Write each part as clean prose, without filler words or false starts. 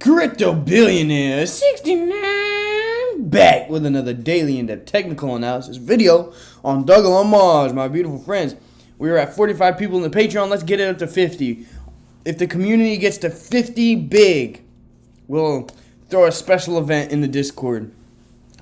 Crypto billionaire 69 back with another daily in-depth technical analysis video on Dogelon Mars, my beautiful friends. We are at 45 people in the Patreon. Let's get it up to 50. If the community gets to 50 big, we'll throw a special event in the Discord.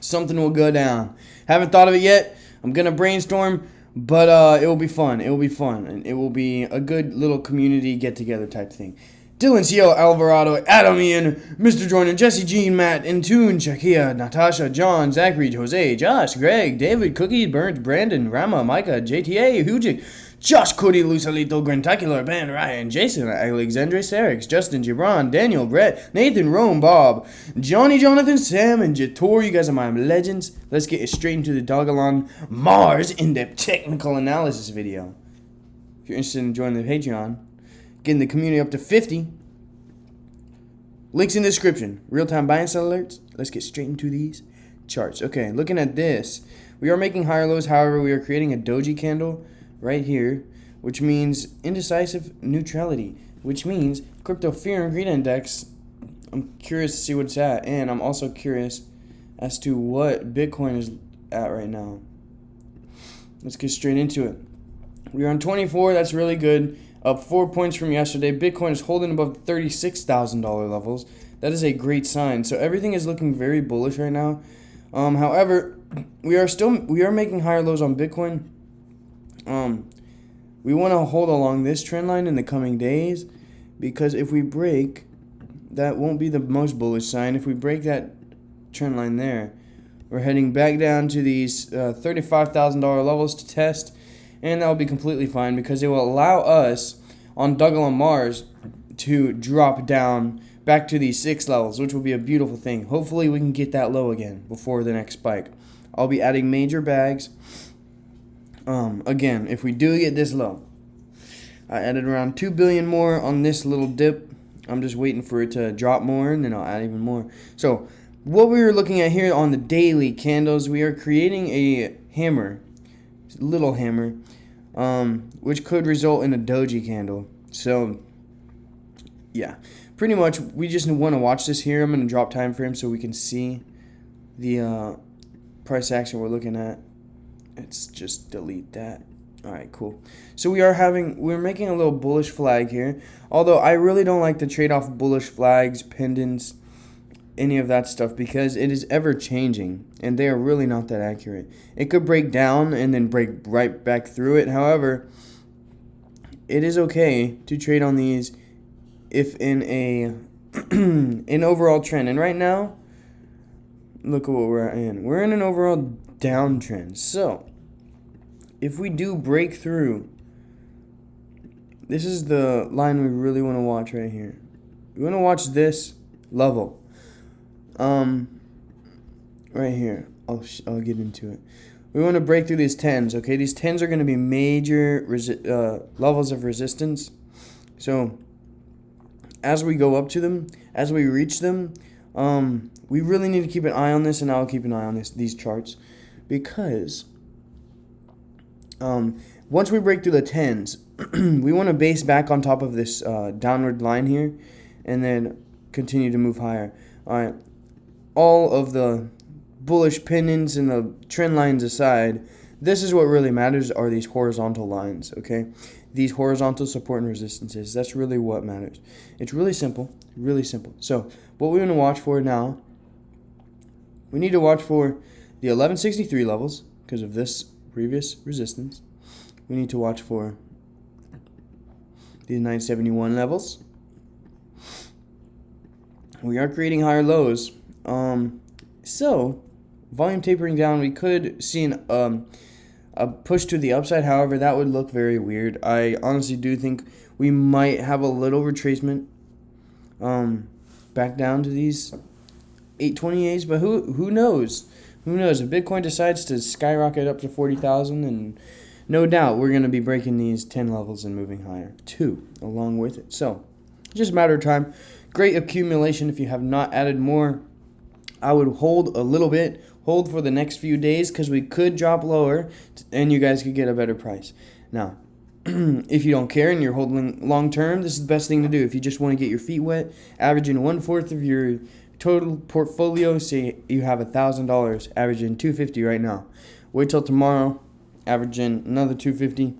Something will go down. Haven't thought of it yet. I'm gonna brainstorm, but it will be fun. It will be fun, and it will be a good little community get-together type thing. Dylan, C.O., Alvarado, Adam, Ian, Mr. Jordan, Jesse, Jean, Matt, Intune, Shakia, Natasha, John, Zachary, Jose, Josh, Greg, David, Cookie, Burns, Brandon, Rama, Micah, JTA, Hujik, Josh, Cody, Lusalito, Grentacular, Ben, Ryan, Jason, Alexandre, Sarix, Justin, Gibran, Daniel, Brett, Nathan, Rome, Bob, Johnny, Jonathan, Sam, and Jator. You guys are my legends. Let's get straight into the Dogelon Mars in-depth technical analysis video. If you're interested in joining the Patreon, getting the community up to 50. Links in the description. Real-time buy and sell alerts. Let's get straight into these charts. Okay, looking at this, we are making higher lows. However, we are creating a doji candle right here, which means indecisive neutrality, which means crypto fear and greed index. I'm curious to see what it's at, and I'm also curious as to what Bitcoin is at right now. Let's get straight into it. We are on 24. That's really good. Up 4 points from yesterday. Bitcoin is holding above $36,000 levels. That is a great sign. So everything is looking very bullish right now. However, we are making higher lows on Bitcoin. We want to hold along this trend line in the coming days, because if we break, that won't be the most bullish sign. If we break that trend line there, we're heading back down to these $35,000 levels to test. And that will be completely fine, because it will allow us on Dogelon Mars to drop down back to these 6 levels, which will be a beautiful thing. Hopefully we can get that low again before the next spike. I'll be adding major bags. Again, if we do get this low, I added around 2 billion more on this little dip. I'm just waiting for it to drop more, and then I'll add even more. So what we were looking at here on the daily candles, we are creating a hammer. Little hammer, which could result in a doji candle. So yeah, pretty much we just want to watch this here. I'm going to drop time frame so we can see the price action we're looking at. Let's just delete that. All right, cool. So we're making a little bullish flag here, although I really don't like to trade off bullish flags, pendants, any of that stuff, because it is ever changing and they are really not that accurate. It could break down and then break right back through it. However, it is okay to trade on these if in an overall trend. And right now, look at what we're in. We're in an overall downtrend. So if we do break through, this is the line we really want to watch right here. We want to watch this level. Right here, I'll get into it. We want to break through these 10s, okay? These 10s are going to be major levels of resistance. So as we go up to them, as we reach them, we really need to keep an eye on this, and I'll keep an eye on these charts, because once we break through the 10s, we want to base back on top of this downward line here, and then continue to move higher. All right. All of the bullish pendants and the trend lines aside, this is what really matters, are these horizontal lines, okay? These horizontal support and resistances. That's really what matters. It's really simple, really simple. So what we want to watch for now, we need to watch for the 1163 levels because of this previous resistance. We need to watch for these 971 levels. We are creating higher lows. So volume tapering down, we could see a push to the upside. However, that would look very weird. I honestly do think we might have a little retracement back down to these 828s, but who knows? Who knows? If Bitcoin decides to skyrocket up to 40,000, and no doubt we're going to be breaking these 10 levels and moving higher too along with it. So just a matter of time. Great accumulation. If you have not added more, I would hold a little bit, hold for the next few days, because we could drop lower and you guys could get a better price. Now, if you don't care and you're holding long term, this is the best thing to do. If you just want to get your feet wet, averaging 1/4 of your total portfolio, say you have $1,000, averaging $250 right now. Wait till tomorrow, averaging another $250,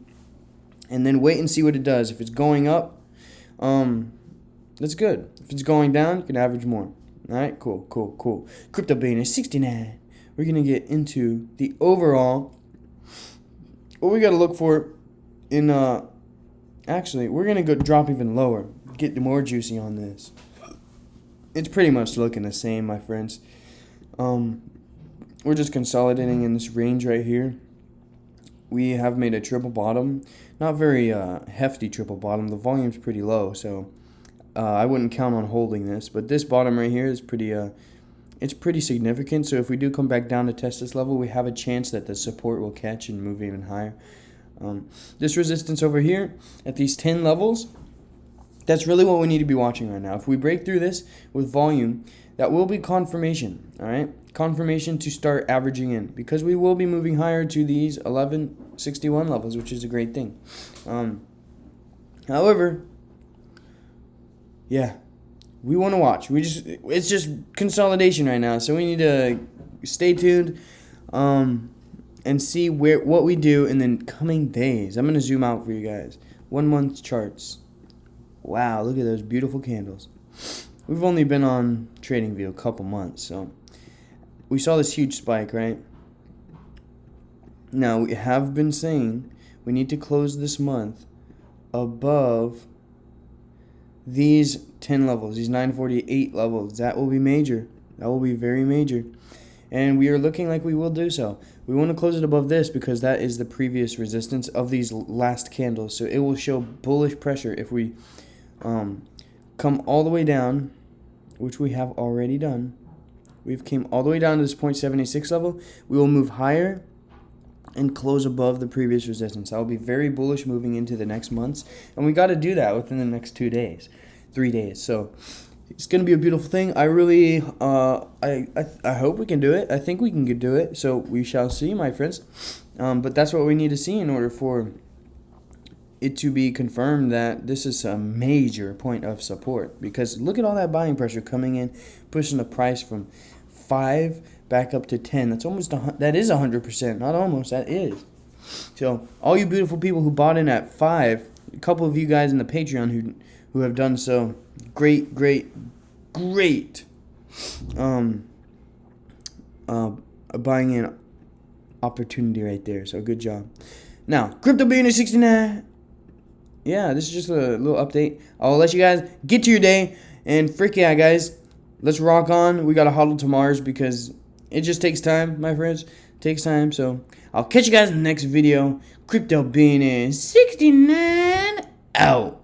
and then wait and see what it does. If it's going up, that's good. If it's going down, you can average more. All right, cool. Crypto billionaire 69. We're gonna get into the overall. What we gotta look for in actually, we're gonna go drop even lower, get more juicy on this. It's pretty much looking the same, my friends. We're just consolidating in this range right here. We have made a triple bottom, not very hefty triple bottom. The volume's pretty low, so I wouldn't count on holding this. But this bottom right here is pretty it's pretty significant. So if we do come back down to test this level, we have a chance that the support will catch and move even higher. This resistance over here at these 10 levels, that's really what we need to be watching right now. If we break through this with volume, that will be confirmation, all right? Confirmation to start averaging in, because we will be moving higher to these 1161 levels, which is a great thing. However, yeah, we want to watch. It's just consolidation right now, so we need to stay tuned and see what we do in the coming days. I'm going to zoom out for you guys. 1 month charts. Wow, look at those beautiful candles. We've only been on TradingView a couple months, so we saw this huge spike, right? Now, we have been saying we need to close this month above these 10 levels, these 948 levels. That will be major. That will be very major. And we are looking like we will do so. We want to close it above this because that is the previous resistance of these last candles. So it will show bullish pressure if we come all the way down, which we have already done. We've came all the way down to this 0.76 level. We will move higher and close above the previous resistance. I will be very bullish moving into the next months, and we got to do that within the next 2 days, 3 days. So it's going to be a beautiful thing. I really, I hope we can do it. I think we can do it. So we shall see, my friends. But that's what we need to see in order for it to be confirmed that this is a major point of support. Because look at all that buying pressure coming in, pushing the price from 5 back up to 10. That's almost that is 100%. Not almost. That is. So all you beautiful people who bought in at 5, a couple of you guys in the Patreon who have done so, great buying in opportunity right there. So good job. Now, Crypto Billionaire 69. Yeah, this is just a little update. I'll let you guys get to your day. And frick yeah, guys. Let's rock on. We got to HODL to Mars because it just takes time, my friends. It takes time. So I'll catch you guys in the next video. Crypto Billionaire 69 out.